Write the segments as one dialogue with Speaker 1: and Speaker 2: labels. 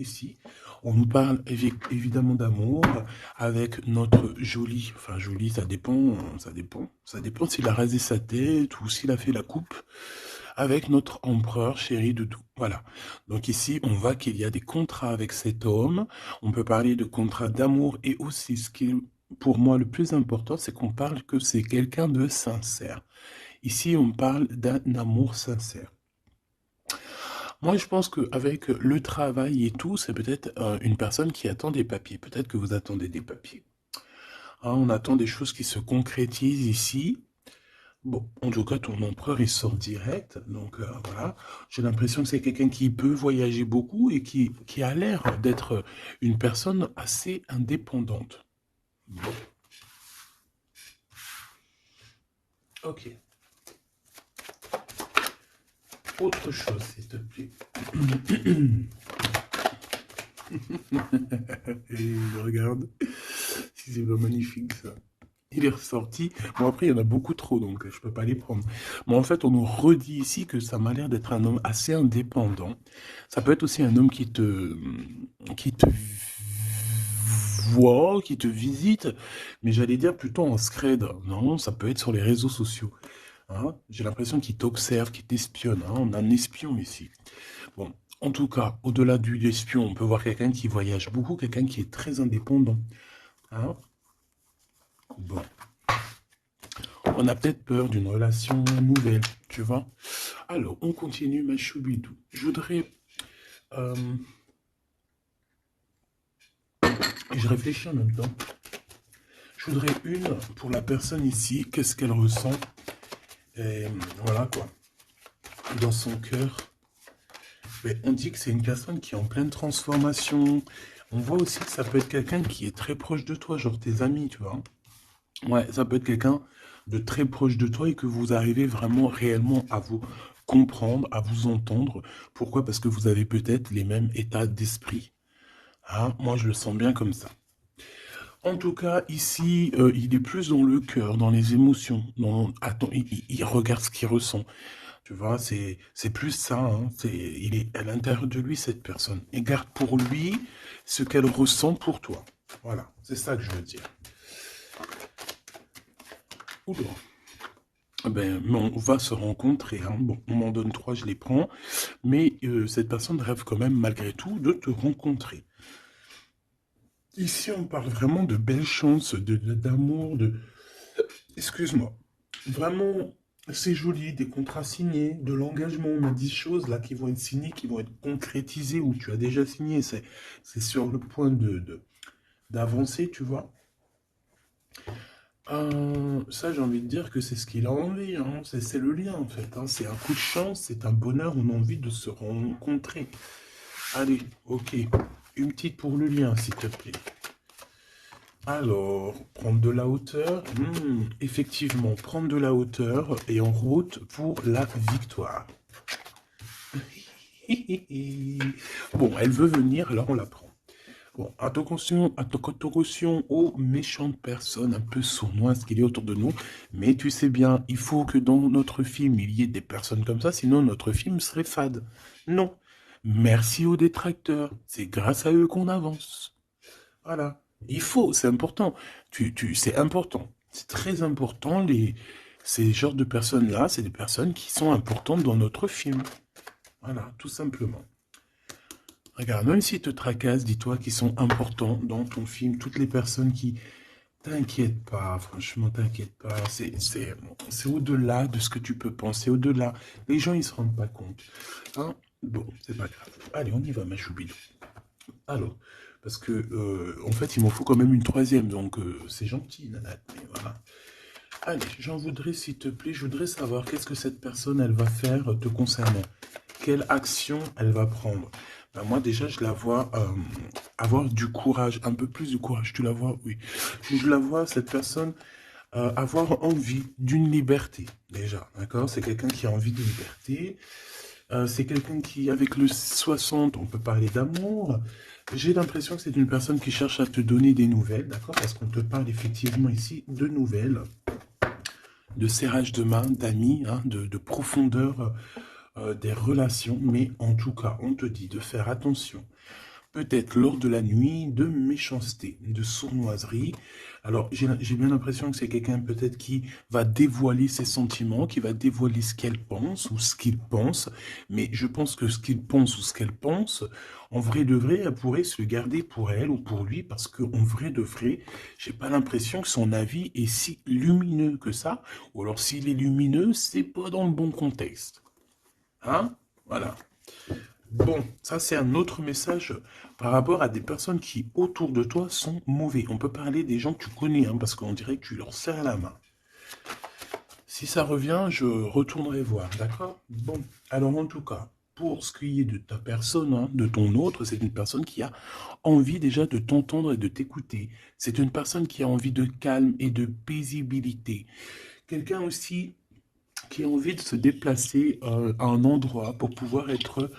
Speaker 1: ici. On nous parle évidemment d'amour avec notre jolie, enfin jolie, ça dépend s'il a rasé sa tête ou s'il a fait la coupe avec notre empereur chéri de tout. Voilà. Donc ici, on voit qu'il y a des contrats avec cet homme. On peut parler de contrats d'amour et aussi ce qui est pour moi le plus important, c'est qu'on parle que c'est quelqu'un de sincère. Ici, on parle d'un amour sincère. Moi, je pense qu'avec le travail et tout, c'est peut-être une personne qui attend des papiers. Peut-être que vous attendez des papiers. Hein, on attend des choses qui se concrétisent ici. Bon, en tout cas, ton empereur, il sort direct. Donc, voilà. J'ai l'impression que c'est quelqu'un qui peut voyager beaucoup et qui a l'air d'être une personne assez indépendante. Bon, ok. Autre chose, s'il te plaît. Et regarde, si c'est pas magnifique ça. Il est ressorti. Bon, après, il y en a beaucoup trop, donc je peux pas les prendre. Mais en fait, on nous redit ici que ça m'a l'air d'être un homme assez indépendant. Ça peut être aussi un homme qui te voit, qui te visite, mais j'allais dire plutôt en scred. Non, ça peut être sur les réseaux sociaux. Hein. J'ai l'impression qu'il t'observe, qu'il t'espionne. Hein. On a un espion ici. Bon, en tout cas, au-delà du espion, on peut voir quelqu'un qui voyage beaucoup, quelqu'un qui est très indépendant. Hein. Bon, on a peut-être peur d'une relation nouvelle, tu vois. Alors, on continue, ma choubidou. Je voudrais... euh, je réfléchis en même temps. Je voudrais une pour la personne ici, qu'est-ce qu'elle ressent. Et voilà quoi, dans son cœur. Mais on dit que c'est une personne qui est en pleine transformation. On voit aussi que ça peut être quelqu'un qui est très proche de toi, genre tes amis, tu vois. Ouais, ça peut être quelqu'un de très proche de toi et que vous arrivez vraiment réellement à vous comprendre, à vous entendre. Pourquoi? Parce que vous avez peut-être les mêmes états d'esprit. Hein, moi, je le sens bien comme ça. En tout cas, ici, il est plus dans le cœur, dans les émotions. Attends, il regarde ce qu'il ressent. Tu vois, c'est plus ça. Hein, il est à l'intérieur de lui, cette personne. Et garde pour lui ce qu'elle ressent pour toi. Voilà, c'est ça que je veux dire. Oula. Ben, on va se rencontrer. Hein. Bon, on m'en donne trois, je les prends. Mais cette personne rêve quand même, malgré tout, de te rencontrer. Ici, on parle vraiment de belles chances, d'amour, de... Excuse-moi. Vraiment, c'est joli, des contrats signés, de l'engagement. On a 10 choses là qui vont être signées, qui vont être concrétisées, ou tu as déjà signé. C'est sur le point d'avancer, tu vois. Ça, j'ai envie de dire que c'est ce qu'il a envie. Hein. C'est le lien, en fait. Hein. C'est un coup de chance, c'est un bonheur. On a envie de se rencontrer. Allez, ok. Une petite pour le lien, s'il te plaît. Alors, prendre de la hauteur. Effectivement, prendre de la hauteur et en route pour la victoire. Bon, elle veut venir, alors on la prend. Bon, attention aux méchantes personnes un peu sournoises qu'il y a autour de nous. Mais tu sais bien, il faut que dans notre film, il y ait des personnes comme ça, sinon notre film serait fade. Non. Merci aux détracteurs. C'est grâce à eux qu'on avance. Voilà. Il faut, c'est important. C'est important. C'est très important. Ces genres de personnes-là, c'est des personnes qui sont importantes dans notre film. Voilà, tout simplement. Regarde, même s'ils te tracassent, dis-toi qu'ils sont importants dans ton film. Toutes les personnes qui... T'inquiète pas, franchement, t'inquiète pas. C'est au-delà de ce que tu peux penser, au-delà. Les gens, ils se rendent pas compte. Hein. Bon, c'est pas grave. Allez, on y va, ma choubidou. Alors, parce que, en fait, il m'en faut quand même une troisième, donc c'est gentil, Nana. Mais voilà. Allez, j'en voudrais, s'il te plaît, je voudrais savoir qu'est-ce que cette personne, elle va faire te concernant. Quelle action elle va prendre. Ben, moi, déjà, je la vois avoir du courage, un peu plus de courage. Tu la vois, oui. Je la vois, cette personne, avoir envie d'une liberté, déjà, d'accord? C'est quelqu'un qui a envie de liberté. C'est quelqu'un qui, avec le 60, on peut parler d'amour. J'ai l'impression que c'est une personne qui cherche à te donner des nouvelles, d'accord? Parce qu'on te parle effectivement ici de nouvelles, de serrage de main, d'amis, hein, de profondeur des relations. Mais en tout cas, on te dit de faire attention. peut-être lors de la nuit, de méchanceté, de sournoiserie. Alors, j'ai bien l'impression que c'est quelqu'un peut-être qui va dévoiler ses sentiments, qui va dévoiler ce qu'elle pense ou ce qu'il pense. Mais je pense que ce qu'il pense ou ce qu'elle pense, en vrai de vrai, elle pourrait se le garder pour elle ou pour lui parce qu'en vrai de vrai, j'ai pas l'impression que son avis est si lumineux que ça. Ou alors, s'il est lumineux, c'est pas dans le bon contexte. Hein? Voilà. Bon, ça c'est un autre message par rapport à des personnes qui autour de toi sont mauvais. On peut parler des gens que tu connais, hein, parce qu'on dirait que tu leur serres la main. Si ça revient, je retournerai voir, d'accord? Bon, alors en tout cas, pour ce qui est de ta personne, hein, de ton autre, c'est une personne qui a envie déjà de t'entendre et de t'écouter. C'est une personne qui a envie de calme et de paisibilité. Quelqu'un aussi qui a envie de se déplacer à un endroit pour pouvoir être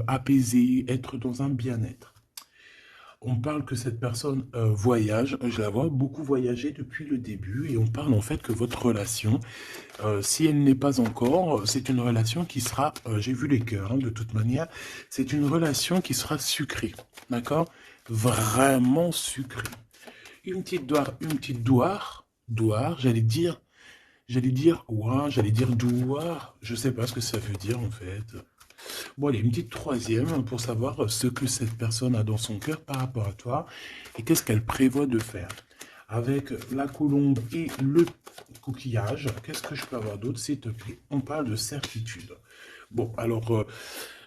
Speaker 1: apaisé, être dans un bien-être. On parle que cette personne voyage, je la vois beaucoup voyager depuis le début et on parle en fait que votre relation, si elle n'est pas encore, c'est une relation qui sera, j'ai vu les cœurs hein, de toute manière, c'est une relation qui sera sucrée, d'accord? Vraiment sucrée. Une petite douar, ouah, j'allais dire douar, je sais pas ce que ça veut dire en fait. Bon, allez, une petite troisième pour savoir ce que cette personne a dans son cœur par rapport à toi et qu'est-ce qu'elle prévoit de faire. Avec la colombe et le coquillage, qu'est-ce que je peux avoir d'autre, s'il te plaît? On parle de certitude. Bon, alors,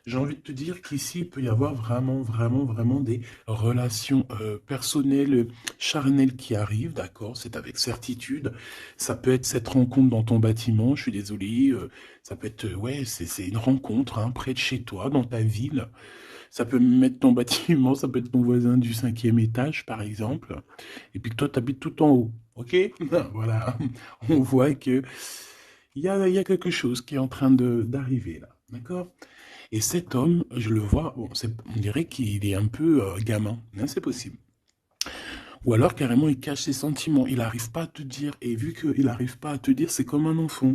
Speaker 1: j'ai envie de te dire qu'ici, il peut y avoir vraiment des relations personnelles, charnelles qui arrivent, d'accord? C'est avec certitude. Ça peut être cette rencontre dans ton bâtiment, je suis désolé. Ça peut être, ouais, c'est une rencontre hein, près de chez toi, dans ta ville. Ça peut même être ton bâtiment, ça peut être ton voisin du 5e étage, par exemple. Et puis que toi, tu habites tout en haut, ok? Voilà, on voit que il y a quelque chose qui est en train d'arriver là, d'accord? Et cet homme, je le vois, bon, on dirait qu'il est un peu gamin, hein, c'est possible. Ou alors carrément il cache ses sentiments, il n'arrive pas à te dire, et vu qu'il n'arrive pas à te dire, c'est comme un enfant.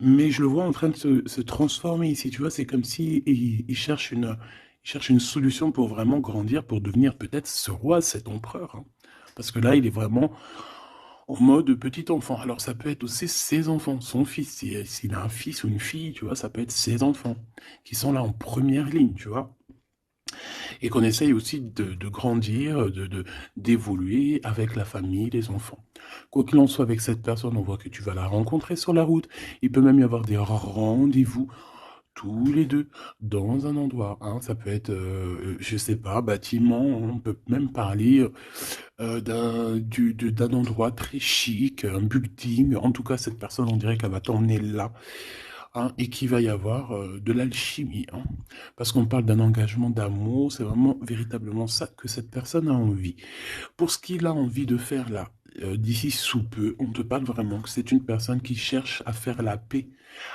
Speaker 1: Mais je le vois en train de se transformer ici, tu vois, c'est comme si il cherche une solution pour vraiment grandir, pour devenir peut-être ce roi, cet empereur. Hein. Parce que là, il est vraiment en mode petit enfant. Alors ça peut être aussi ses enfants, son fils, s'il a un fils ou une fille, tu vois, ça peut être ses enfants qui sont là en première ligne, tu vois. Et qu'on essaye aussi de grandir, d'évoluer avec la famille, les enfants. Quoi qu'il en soit avec cette personne, on voit que tu vas la rencontrer sur la route. Il peut même y avoir des rendez-vous tous les deux dans un endroit. Hein. Ça peut être, je sais pas, bâtiment, on peut même parler d'un endroit très chic, un building. En tout cas, cette personne, on dirait qu'elle va t'emmener là hein, et qu'il va y avoir de l'alchimie. Hein, parce qu'on parle d'un engagement d'amour, c'est vraiment véritablement ça que cette personne a envie. Pour ce qu'il a envie de faire là, d'ici sous peu, on te parle vraiment que c'est une personne qui cherche à faire la paix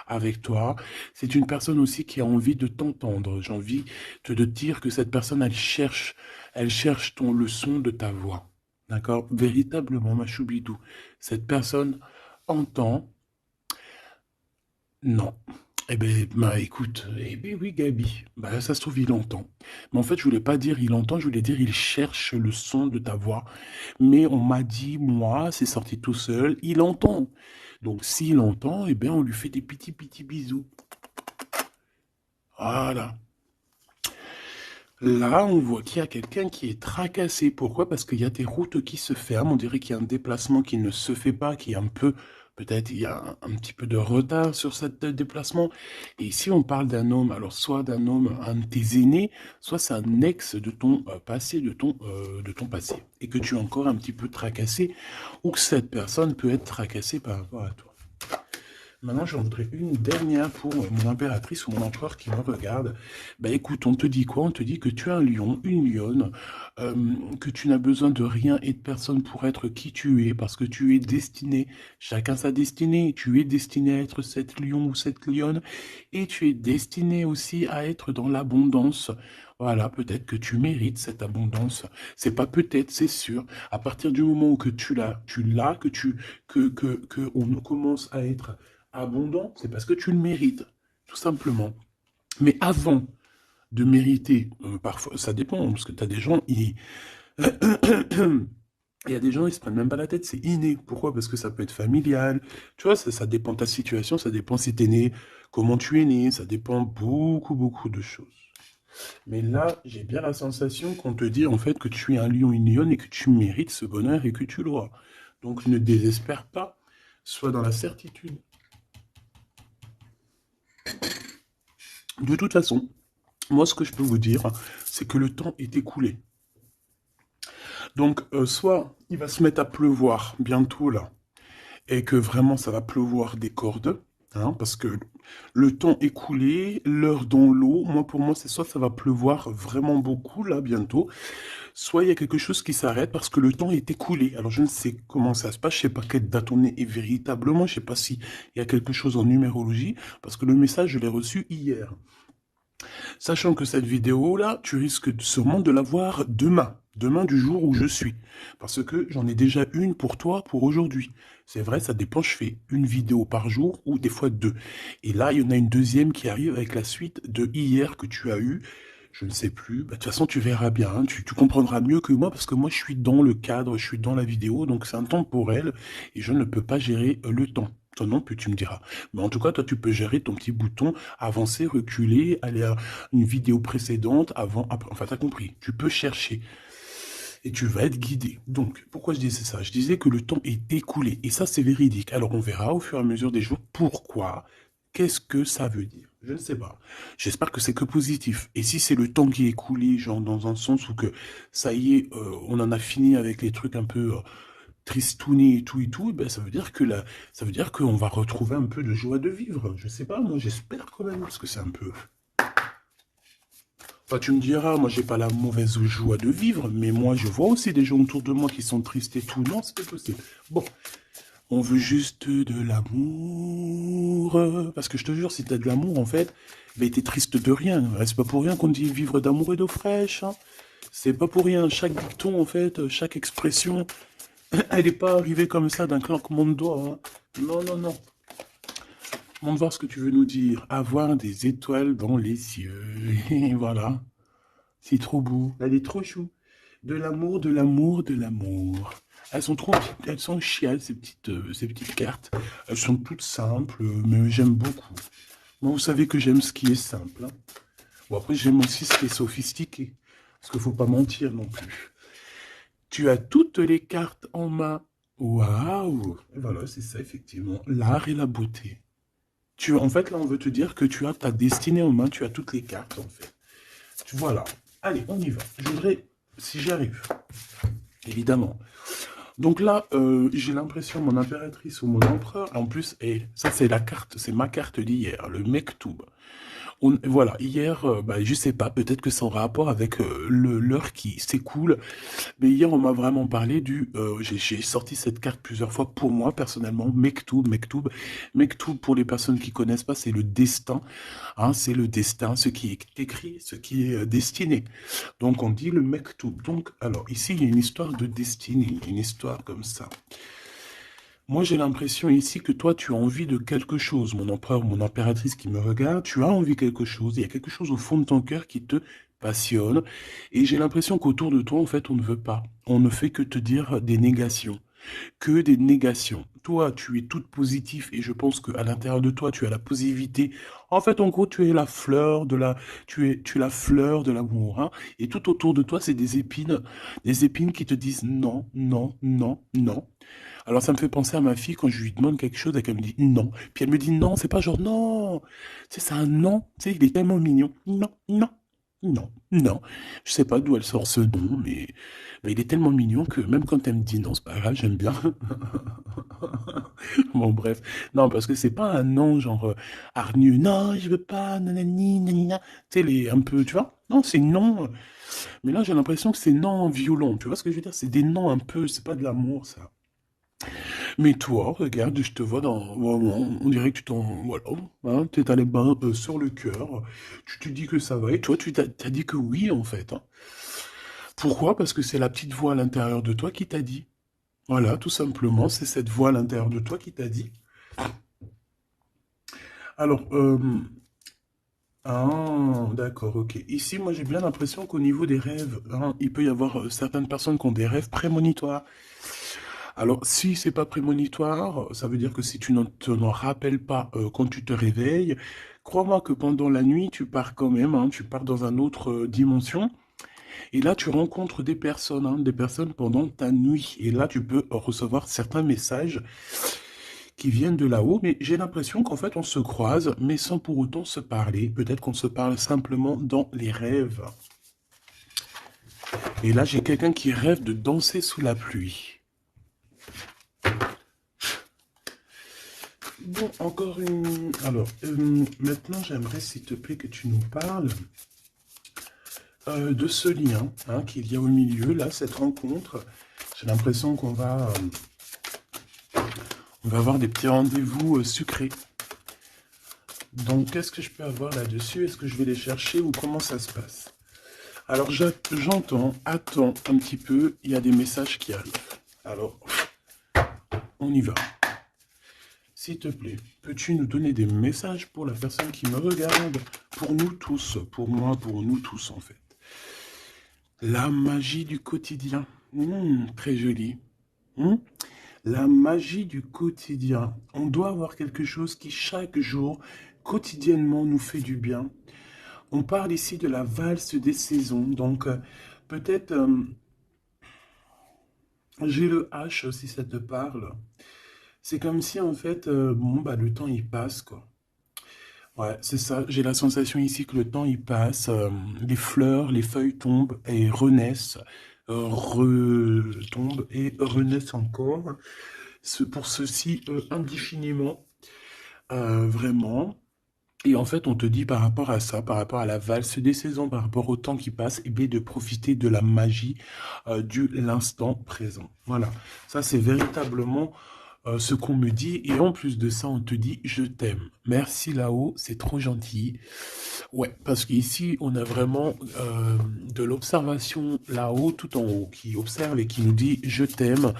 Speaker 1: avec toi. C'est une personne aussi qui a envie de t'entendre. J'ai envie de dire que cette personne, elle cherche le son de ta voix. D'accord? Véritablement, ma choubidou. Cette personne entend non. Eh ben, bah écoute, eh ben oui Gabi, bah ça se trouve il entend. Mais en fait je voulais pas dire il entend, je voulais dire il cherche le son de ta voix. Mais on m'a dit, moi, c'est sorti tout seul, il entend. Donc s'il entend, eh bien on lui fait des petits bisous. Voilà. Là, on voit qu'il y a quelqu'un qui est tracassé. Pourquoi? Parce qu'il y a des routes qui se ferment. On dirait qu'il y a un déplacement qui ne se fait pas, qui est un peu, peut-être il y a un petit peu de retard sur ce déplacement. Et ici, on parle d'un homme, alors soit d'un homme, un de tes aînés, soit c'est un ex de ton passé, de ton passé. Et que tu es encore un petit peu tracassé, ou que cette personne peut être tracassée par rapport à toi. Maintenant, j'en voudrais une dernière pour mon impératrice ou mon empereur qui me regarde. Bah écoute, on te dit quoi? On te dit que tu es un lion, une lionne, que tu n'as besoin de rien et de personne pour être qui tu es, parce que tu es destiné, chacun sa destinée, tu es destiné à être cette lion ou cette lionne, et tu es destiné aussi à être dans l'abondance. Voilà, peut-être que tu mérites cette abondance. C'est pas peut-être, c'est sûr. À partir du moment où que tu l'as, que on commence à être abondant, c'est parce que tu le mérites, tout simplement. Mais avant de mériter. Parfois, ça dépend, parce que tu as des gens, ils... Il y a des gens, ils se prennent même pas la tête, c'est inné. Pourquoi? Parce que ça peut être familial. Tu vois, ça dépend de ta situation, ça dépend si t'es né, comment tu es né, ça dépend beaucoup, beaucoup de choses. Mais là, j'ai bien la sensation qu'on te dit en fait que tu es un lion, une lionne et que tu mérites ce bonheur et que tu l'auras. Donc ne désespère pas, sois dans la certitude. De toute façon, moi ce que je peux vous dire, c'est que le temps est écoulé. Donc soit il va se mettre à pleuvoir bientôt là, et que vraiment ça va pleuvoir des cordes, hein, parce que le temps écoulé, l'heure dans l'eau, moi pour moi c'est soit ça va pleuvoir vraiment beaucoup là bientôt, soit il y a quelque chose qui s'arrête parce que le temps est écoulé. Alors je ne sais comment ça se passe, je sais pas quelle date on est véritablement, je sais pas si il y a quelque chose en numérologie, parce que le message je l'ai reçu hier. Sachant que cette vidéo-là, tu risques sûrement de la voir demain. Demain du jour où je suis. Parce que j'en ai déjà une pour toi pour aujourd'hui. C'est vrai, ça dépend, je fais une vidéo par jour ou des fois deux. Et là, il y en a une deuxième qui arrive avec la suite de hier que tu as eu. Je ne sais plus. Bah, de toute façon, tu verras bien. Hein. Tu comprendras mieux que moi parce que moi, je suis dans le cadre, je suis dans la vidéo. Donc, c'est un temps pour elle et je ne peux pas gérer le temps. Toi non plus, tu me diras. Mais en tout cas, toi, tu peux gérer ton petit bouton, avancer, reculer, aller à une vidéo précédente, avant, après. Enfin, t'as compris. Tu peux chercher et tu vas être guidé. Donc, pourquoi je disais ça? Je disais que le temps est écoulé. Et ça, c'est véridique. Alors, on verra au fur et à mesure des jours pourquoi. Qu'est-ce que ça veut dire? Je ne sais pas. J'espère que c'est que positif. Et si c'est le temps qui est écoulé, genre dans un sens où que ça y est, on en a fini avec les trucs un peu tristounés et tout, ben ça veut dire que là, ça veut dire qu'on va retrouver un peu de joie de vivre. Je sais pas, moi j'espère quand même, parce que c'est un peu. Enfin, tu me diras, moi j'ai pas la mauvaise joie de vivre, mais moi je vois aussi des gens autour de moi qui sont tristes et tout. Non, c'est pas possible. Bon, on veut juste de l'amour. Parce que je te jure, si t'as de l'amour, en fait, ben t'es triste de rien. C'est pas pour rien qu'on dit vivre d'amour et d'eau fraîche. Hein. C'est pas pour rien. Chaque dicton, en fait, chaque expression, elle n'est pas arrivée comme ça d'un claquement de doigts. Hein. Non, non, non. On va voir ce que tu veux nous dire. Avoir des étoiles dans les yeux. Et voilà. C'est trop beau. Elle est trop chou. De l'amour, de l'amour, de l'amour. Elles sont trop, elles sont chiales, ces petites cartes. Elles sont toutes simples, mais j'aime beaucoup. Moi, vous savez que j'aime ce qui est simple. Hein. Bon, après, j'aime aussi ce qui est sophistiqué. Parce qu'il ne faut pas mentir non plus. Tu as toutes les cartes en main. Waouh! Et voilà, c'est ça, effectivement. L'art et la beauté. En fait, là, on veut te dire que tu as ta destinée en main. Tu as toutes les cartes, en fait. Voilà. Allez, on y va. Je voudrais, si j'arrive, évidemment. Donc là, j'ai l'impression, mon impératrice ou mon empereur, en plus, et ça c'est la carte, c'est ma carte d'hier, le Mektoub. Voilà, hier, bah, je sais pas, peut-être que c'est en rapport avec l'heure qui s'écoule, mais hier on m'a vraiment parlé j'ai sorti cette carte plusieurs fois pour moi personnellement, Mektoub, Mektoub. Mektoub pour les personnes qui connaissent pas, c'est le destin, hein, c'est le destin, ce qui est écrit, ce qui est destiné. Donc on dit le Mektoub. Donc, alors ici il y a une histoire de destinée, une histoire comme ça. Moi, j'ai l'impression ici que toi, tu as envie de quelque chose. Mon empereur, mon impératrice qui me regarde, tu as envie de quelque chose. Il y a quelque chose au fond de ton cœur qui te passionne. Et j'ai l'impression qu'autour de toi, en fait, on ne veut pas. On ne fait que te dire des négations. Que des négations. Toi, tu es toute positive et je pense qu'à l'intérieur de toi, tu as la positivité. En fait, en gros, tu es la fleur tu es la fleur de l'amour, hein. Et tout autour de toi, c'est des épines qui te disent non, non, non, non. Alors ça me fait penser à ma fille quand je lui demande quelque chose et qu'elle me dit non. Puis elle me dit non, c'est pas genre non. C'est un non. Tu sais, il est tellement mignon. Non, non, non, non. Je sais pas d'où elle sort ce nom, mais il est tellement mignon que même quand elle me dit non, c'est pas grave, j'aime bien. Bon, bref. Non, parce que c'est pas un non genre hargneux. Non, je veux pas, nanani, nanina. Tu sais, les un peu, tu vois? Non, c'est non. Mais là, j'ai l'impression que c'est non violent. Tu vois ce que je veux dire? C'est des noms un peu, c'est pas de l'amour, ça. Mais toi, regarde, je te vois dans... Vraiment, on dirait que tu t'en... Voilà, hein, tu es allé ben, sur le cœur, tu te dis que ça va, et toi, tu t'as dit que oui, en fait. Hein. Pourquoi? Parce que c'est la petite voix à l'intérieur de toi qui t'a dit. Voilà, tout simplement, c'est cette voix à l'intérieur de toi qui t'a dit. Alors, Ah, d'accord, ok. Ici, moi, j'ai bien l'impression qu'au niveau des rêves, hein, il peut y avoir certaines personnes qui ont des rêves prémonitoires. Alors, si c'est pas prémonitoire, ça veut dire que si tu ne t'en rappelles pas quand tu te réveilles, crois-moi que pendant la nuit, tu pars quand même, hein, tu pars dans une autre dimension. Et là, tu rencontres des personnes pendant ta nuit. Et là, tu peux recevoir certains messages qui viennent de là-haut. Mais j'ai l'impression qu'en fait, on se croise, mais sans pour autant se parler. Peut-être qu'on se parle simplement dans les rêves. Et là, j'ai quelqu'un qui rêve de danser sous la pluie. Bon, encore une... Alors, maintenant, j'aimerais, s'il te plaît, que tu nous parles de ce lien qu'il y a au milieu, là, cette rencontre. J'ai l'impression on va avoir des petits rendez-vous sucrés. Donc, qu'est-ce que je peux avoir là-dessus? Est-ce que je vais les chercher ou comment ça se passe? Alors, j'entends, attends un petit peu, il y a des messages qui arrivent. Alors, on y va. S'il te plaît, peux-tu nous donner des messages pour la personne qui me regarde? Pour nous tous, pour moi, pour nous tous en fait. La magie du quotidien. Très joli. Hmm. La magie du quotidien. On doit avoir quelque chose qui chaque jour, quotidiennement, nous fait du bien. On parle ici de la valse des saisons. Donc, peut-être, j'ai le H si ça te parle. C'est comme si, en fait, bon, bah, le temps, il passe, quoi. Ouais, c'est ça. J'ai la sensation ici que le temps il passe, les fleurs, les feuilles tombent et renaissent, retombent et renaissent encore. Pour ceci indéfiniment, vraiment. Et en fait, on te dit par rapport à ça, par rapport à la valse des saisons, par rapport au temps qui passe, et bien de profiter de la magie de l'instant présent. Voilà. Ça, c'est véritablement ce qu'on me dit. Et en plus de ça, on te dit je t'aime. Merci là-haut, c'est trop gentil. Ouais, parce qu'ici, on a vraiment de l'observation là-haut, tout en haut, qui observe et qui nous dit je t'aime.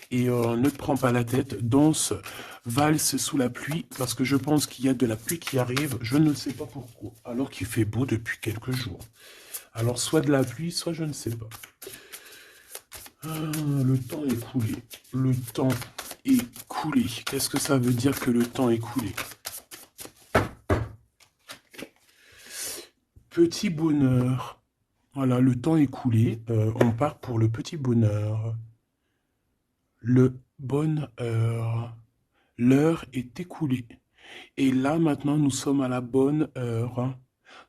Speaker 1: Et ne te prends pas la tête, danse, valse sous la pluie, parce que je pense qu'il y a de la pluie qui arrive, je ne sais pas pourquoi, alors qu'il fait beau depuis quelques jours. Alors soit de la pluie, soit je ne sais pas. Ah, le temps est coulé. Le temps est coulé. Qu'est-ce que ça veut dire que le temps est coulé? Petit bonheur. Voilà, le temps est coulé. On part pour le petit bonheur. Le bonheur. L'heure est écoulée. Et là, maintenant, nous sommes à la bonne heure, hein.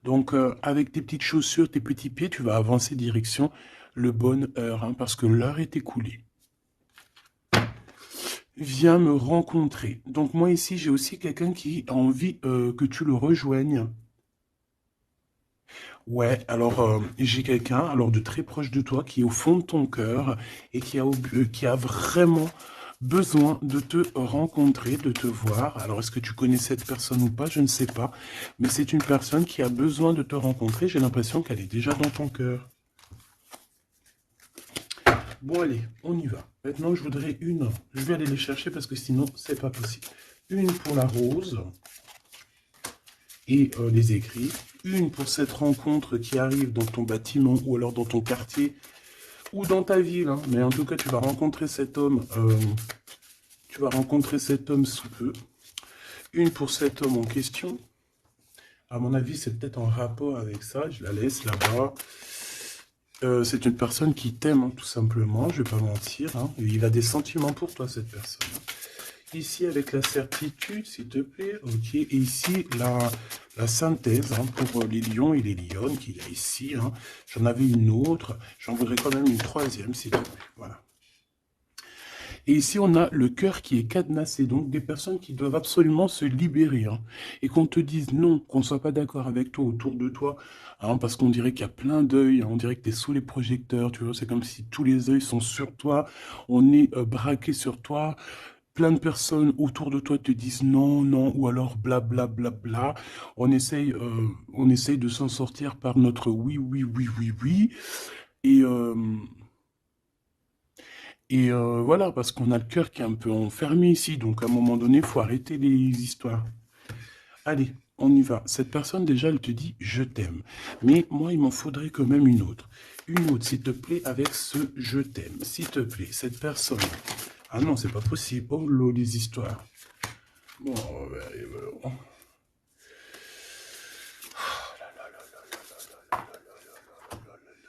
Speaker 1: Donc, avec tes petites chaussures, tes petits pieds, tu vas avancer direction le bonne heure, hein, parce que l'heure est écoulée. Viens me rencontrer. Donc, moi, ici, j'ai aussi quelqu'un qui a envie que tu le rejoignes. Ouais, alors, j'ai quelqu'un, alors de très proche de toi, qui est au fond de ton cœur et qui a vraiment besoin de te rencontrer, de te voir. Alors, est-ce que tu connais cette personne ou pas? Je ne sais pas. Mais c'est une personne qui a besoin de te rencontrer. J'ai l'impression qu'elle est déjà dans ton cœur. Bon, allez, on y va. Maintenant, je voudrais une. Je vais aller les chercher parce que sinon, c'est pas possible. Une pour la rose et les écrits. Une pour cette rencontre qui arrive dans ton bâtiment ou alors dans ton quartier ou dans ta ville, hein. Mais en tout cas, tu vas rencontrer cet homme. Tu vas rencontrer cet homme sous peu. Une pour cet homme en question. À mon avis, c'est peut-être en rapport avec ça. Je la laisse là-bas. C'est une personne qui t'aime, hein, tout simplement. Je vais pas mentir, hein. Il a des sentiments pour toi, cette personne. Ici, avec la certitude, s'il te plaît. Ok. Et ici, la synthèse, hein, pour les lions et les lionnes qu'il y a ici, hein. J'en avais une autre. J'en voudrais quand même une troisième, s'il te plaît. Voilà. Et ici, on a le cœur qui est cadenassé, donc des personnes qui doivent absolument se libérer, hein. Et qu'on te dise non, qu'on ne soit pas d'accord avec toi, autour de toi, hein, parce qu'on dirait qu'il y a plein d'œils, hein, on dirait que tu es sous les projecteurs, tu vois, c'est comme si tous les œils sont sur toi, on est braqué sur toi, plein de personnes autour de toi te disent non, non, ou alors bla bla bla bla. On essaye de s'en sortir par notre oui, oui, oui, oui, oui. Et, euh, voilà, parce qu'on a le cœur qui est un peu enfermé ici, donc à un moment donné, il faut arrêter les histoires. Allez, on y va. Cette personne, déjà, elle te dit « je t'aime ». Mais moi, il m'en faudrait quand même une autre. Une autre, s'il te plaît, avec ce « je t'aime ». S'il te plaît, cette personne. Ah non, c'est pas possible. Oh là, les histoires. Bon, ben,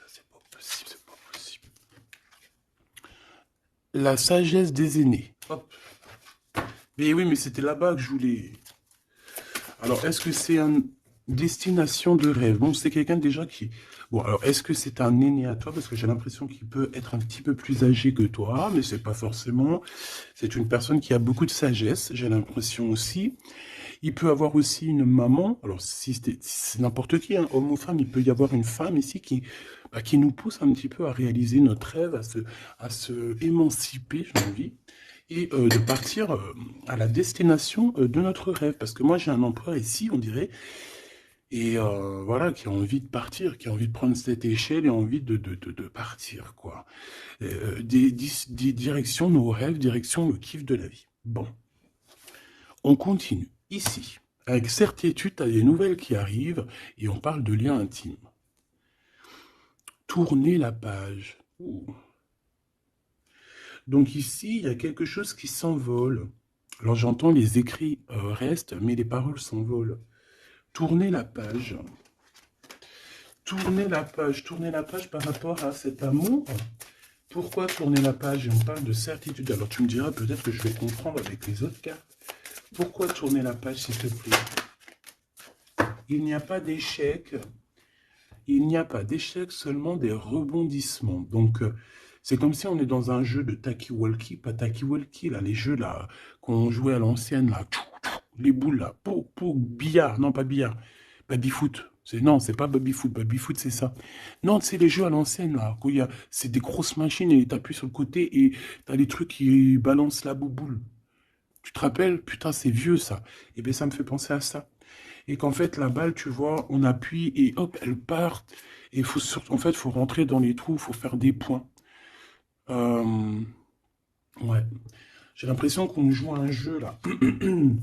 Speaker 1: c'est pas possible, c'est pas possible. La sagesse des aînés. Hop. Mais oui, mais c'était là-bas que je voulais... Alors, est-ce que c'est une destination de rêve? Bon, c'est quelqu'un déjà qui... Bon, alors, est-ce que c'est un aîné à toi? Parce que j'ai l'impression qu'il peut être un petit peu plus âgé que toi, mais c'est pas forcément. C'est une personne qui a beaucoup de sagesse, j'ai l'impression aussi. Il peut avoir aussi une maman. Alors, si c'est n'importe qui, hein, homme ou femme, il peut y avoir une femme ici qui nous pousse un petit peu à réaliser notre rêve, à se émanciper, j'ai envie et de partir à la destination de notre rêve. Parce que moi, j'ai un emploi ici, on dirait, et voilà, qui a envie de partir, qui a envie de prendre cette échelle et envie de partir, quoi. Des directions, nos rêves, direction le kiff de la vie. Bon, on continue. Ici, avec certitude, tu as des nouvelles qui arrivent et on parle de liens intimes. Tourner la page. Ouh. Donc ici, il y a quelque chose qui s'envole. Alors j'entends les écrits restent, mais les paroles s'envolent. Tourner la page. Tourner la page par rapport à cet amour. Pourquoi tourner la page? Et on parle de certitude. Alors tu me diras peut-être que je vais comprendre avec les autres cartes. Pourquoi tourner la page, s'il te plaît? Il n'y a pas d'échec. Il n'y a pas d'échec, seulement des rebondissements. Donc, c'est comme si on est dans un jeu de Taki-Walkie, pas Taki-Walkie, là, les jeux là qu'on jouait à l'ancienne, là, les boules là, pour billard, non pas billard, baby-foot. Non, c'est pas baby-foot, baby-foot c'est ça. Non, c'est les jeux à l'ancienne là, c'est des grosses machines et t'appuies sur le côté et t'as les trucs qui balancent la bouboule. Tu te rappelles? Putain, c'est vieux ça. Et bien ça me fait penser à ça. Et qu'en fait, la balle, tu vois, on appuie et hop, elle part. Et en fait, il faut rentrer dans les trous, il faut faire des points. Ouais. J'ai l'impression qu'on joue à un jeu, là. Il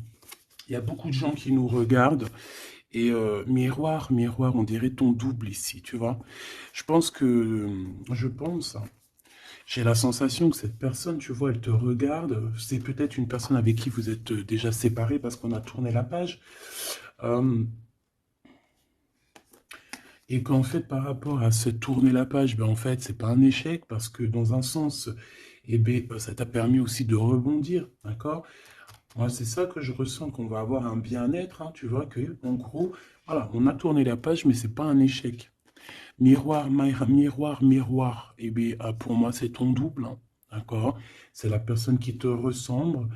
Speaker 1: y a beaucoup de gens qui nous regardent. Et miroir, miroir, on dirait ton double ici, tu vois. Je pense, hein, j'ai la sensation que cette personne, tu vois, elle te regarde. C'est peut-être une personne avec qui vous êtes déjà séparés parce qu'on a tourné la page. Et qu'en fait, par rapport à se tourner la page, ben en fait, c'est pas un échec parce que dans un sens, eh ben, ça t'a permis aussi de rebondir, d'accord? Moi, c'est ça que je ressens, qu'on va avoir un bien-être, hein, tu vois, que, en gros, voilà, on a tourné la page, mais c'est pas un échec. Miroir, miroir, miroir, eh bien, pour moi, c'est ton double, hein, d'accord? C'est la personne qui te ressemble,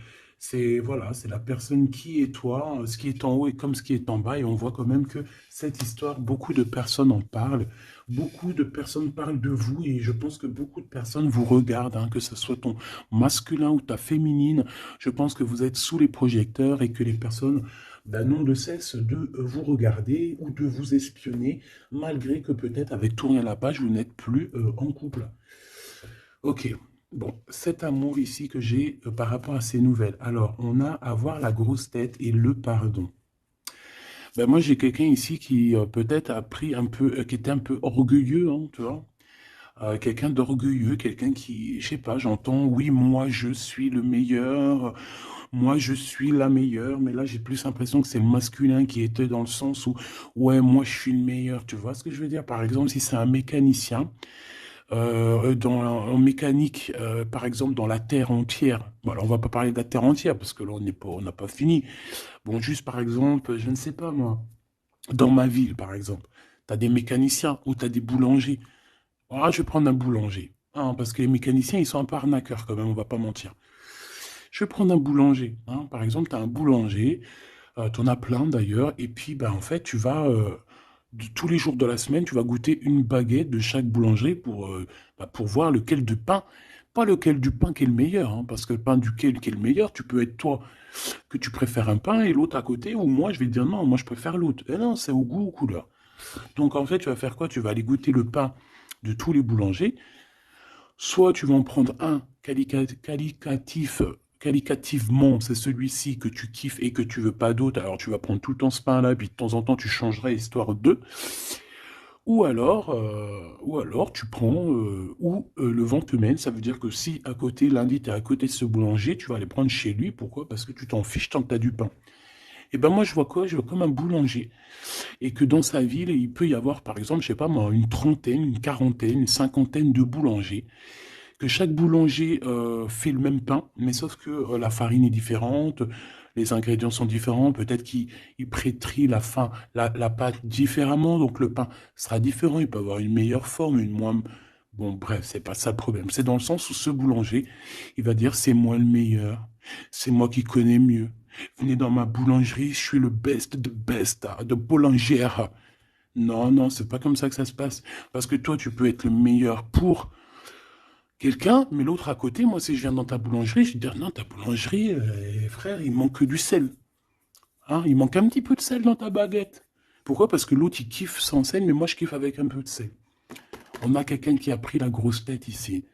Speaker 1: c'est voilà, c'est la personne qui est toi, ce qui est en haut et comme ce qui est en bas, et on voit quand même que cette histoire, beaucoup de personnes en parlent, beaucoup de personnes parlent de vous, et je pense que beaucoup de personnes vous regardent, hein, que ce soit ton masculin ou ta féminine, je pense que vous êtes sous les projecteurs et que les personnes n'ont de cesse de vous regarder ou de vous espionner, malgré que peut-être avec tourner la page, vous n'êtes plus en couple. Ok. Bon, cet amour ici que j'ai par rapport à ces nouvelles. Alors, on a avoir la grosse tête et le pardon. Ben moi, j'ai quelqu'un ici qui peut-être a pris un peu, qui était un peu orgueilleux, hein, tu vois. Quelqu'un d'orgueilleux, quelqu'un qui, je sais pas, j'entends, oui, moi, je suis le meilleur, moi, je suis la meilleure, mais là, j'ai plus l'impression que c'est le masculin qui était dans le sens où, ouais, moi, je suis le meilleur, tu vois ce que je veux dire? Par exemple, si c'est un mécanicien, en mécanique, par exemple, dans la Terre entière. Bon, alors, on va pas parler de la Terre entière, parce que là, on n'a pas fini. Bon, juste par exemple, je ne sais pas moi, dans ma ville, par exemple, tu as des mécaniciens ou tu as des boulangers. Ah, je vais prendre un boulanger. Hein, parce que les mécaniciens, ils sont un peu arnaqueurs quand même, on va pas mentir. Je vais prendre un boulanger. Hein. Par exemple, tu as un boulanger, tu en as plein d'ailleurs, et puis ben, en fait, tu vas, tous les jours de la semaine, tu vas goûter une baguette de chaque boulangerie pour voir lequel du pain, pas lequel du pain qui est le meilleur, hein, parce que le pain duquel qui est le meilleur, tu peux être toi, que tu préfères un pain, et l'autre à côté, ou moi, je vais te dire non, moi je préfère l'autre. Et non, c'est au goût, aux couleurs. Donc en fait, tu vas faire quoi? Tu vas aller goûter le pain de tous les boulangers, soit tu vas en prendre un qualitatif qualitativement, c'est celui-ci que tu kiffes et que tu veux pas d'autre, alors tu vas prendre tout le temps ce pain-là, puis de temps en temps tu changerais histoire de. Ou alors tu prends le vent te mène, ça veut dire que si à côté, lundi, tu es à côté de ce boulanger, tu vas aller prendre chez lui. Pourquoi? Parce que tu t'en fiches tant que tu as du pain. Et ben moi, je vois quoi? Je vois comme un boulanger. Et que dans sa ville, il peut y avoir, par exemple, je sais pas moi, une trentaine, une quarantaine, une cinquantaine de boulangers. Que chaque boulanger fait le même pain, mais sauf que la farine est différente, les ingrédients sont différents, peut-être qu'il pétrit la pâte différemment, donc le pain sera différent, il peut avoir une meilleure forme, une moins... Bon, bref, c'est pas ça le problème. C'est dans le sens où ce boulanger, il va dire, c'est moi le meilleur, c'est moi qui connais mieux. Venez dans ma boulangerie, je suis le best de best, de boulangère. Non, non, c'est pas comme ça que ça se passe. Parce que toi, tu peux être le meilleur pour quelqu'un, mais l'autre à côté, moi, si je viens dans ta boulangerie, je vais dire, non, ta boulangerie, frère, il manque que du sel. Hein, il manque un petit peu de sel dans ta baguette. Pourquoi? Parce que l'autre, il kiffe sans sel, mais moi, je kiffe avec un peu de sel. On a quelqu'un qui a pris la grosse tête ici.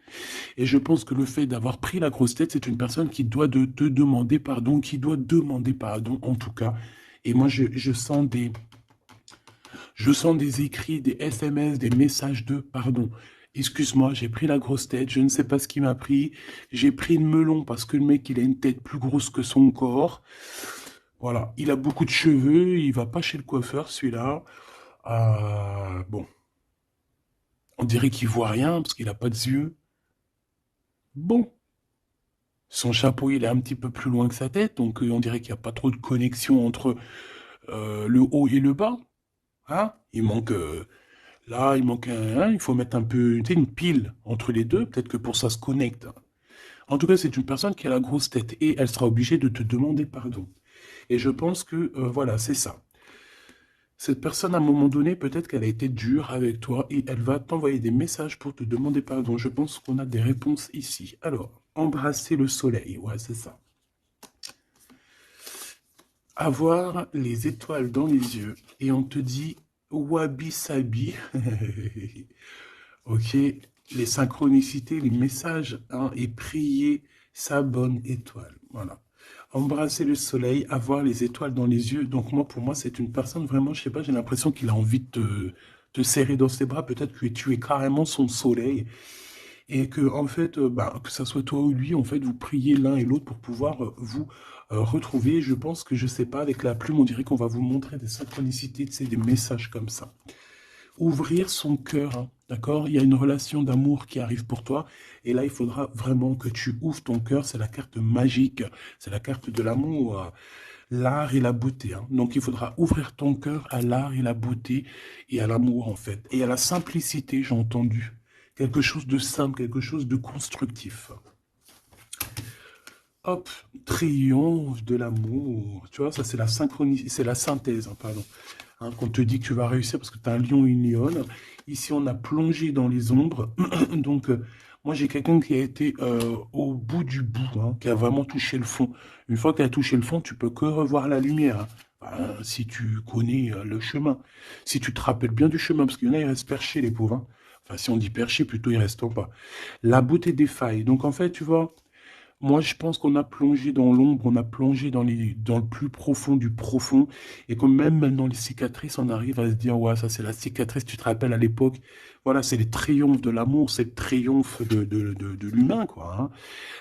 Speaker 1: Et je pense que le fait d'avoir pris la grosse tête, c'est une personne qui doit te demander pardon, qui doit demander pardon, en tout cas. Et moi, je sens des écrits, des SMS, des messages de pardon. Excuse-moi, j'ai pris la grosse tête, je ne sais pas ce qui m'a pris. J'ai pris le melon parce que le mec, il a une tête plus grosse que son corps. Voilà, il a beaucoup de cheveux, il va pas chez le coiffeur, celui-là. Bon, on dirait qu'il voit rien parce qu'il a pas de yeux. Bon, son chapeau, il est un petit peu plus loin que sa tête, donc on dirait qu'il n'y a pas trop de connexion entre le haut et le bas. Hein? Il manque... là, il manque il faut mettre un peu, tu sais, une pile entre les deux, peut-être que pour ça se connecte. En tout cas, c'est une personne qui a la grosse tête et elle sera obligée de te demander pardon. Et je pense que, voilà, c'est ça. Cette personne, à un moment donné, peut-être qu'elle a été dure avec toi et elle va t'envoyer des messages pour te demander pardon. Je pense qu'on a des réponses ici. Alors, embrasser le soleil, ouais, c'est ça. Avoir les étoiles dans les yeux et on te dit wabi sabi. Ok, les synchronicités, les messages, hein, et prier sa bonne étoile. Voilà. Embrasser le soleil, avoir les étoiles dans les yeux. Donc moi, pour moi, c'est une personne vraiment, je sais pas, j'ai l'impression qu'il a envie de te serrer dans ses bras. Peut-être que tu es carrément son soleil. Et que, en fait, bah, que ça soit toi ou lui, en fait, vous priez l'un et l'autre pour pouvoir vous retrouver. Je pense que, je sais pas, avec la plume, on dirait qu'on va vous montrer des synchronicités, tu sais, des messages comme ça. Ouvrir son cœur, hein, d'accord? Il y a une relation d'amour qui arrive pour toi, et là, il faudra vraiment que tu ouvres ton cœur, c'est la carte magique, c'est la carte de l'amour, l'art et la beauté, hein. Donc, il faudra ouvrir ton cœur à l'art et la beauté, et à l'amour, en fait, et à la simplicité, j'ai entendu. Quelque chose de simple, quelque chose de constructif. Hop, triomphe de l'amour. Tu vois, ça c'est la synchronie, c'est la synthèse, hein, pardon. Hein, qu'on te dit que tu vas réussir parce que tu as un lion et une lionne. Ici, on a plongé dans les ombres. Donc, moi, j'ai quelqu'un qui a été au bout du bout, hein, qui a vraiment touché le fond. Une fois que tu as touché le fond, tu peux que revoir la lumière, hein. Si tu connais le chemin. Si tu te rappelles bien du chemin, parce qu'il y en a, ils restent perchés, les pauvres, hein. Enfin, si on dit perchés, plutôt, ils restent en bas. La beauté des failles. Donc, en fait, tu vois, moi, je pense qu'on a plongé dans l'ombre, on a plongé dans le plus profond du profond, et que même dans les cicatrices, on arrive à se dire, ouais, ça c'est la cicatrice, tu te rappelles à l'époque, voilà, c'est le triomphe de l'amour, c'est le triomphe de l'humain, quoi, hein.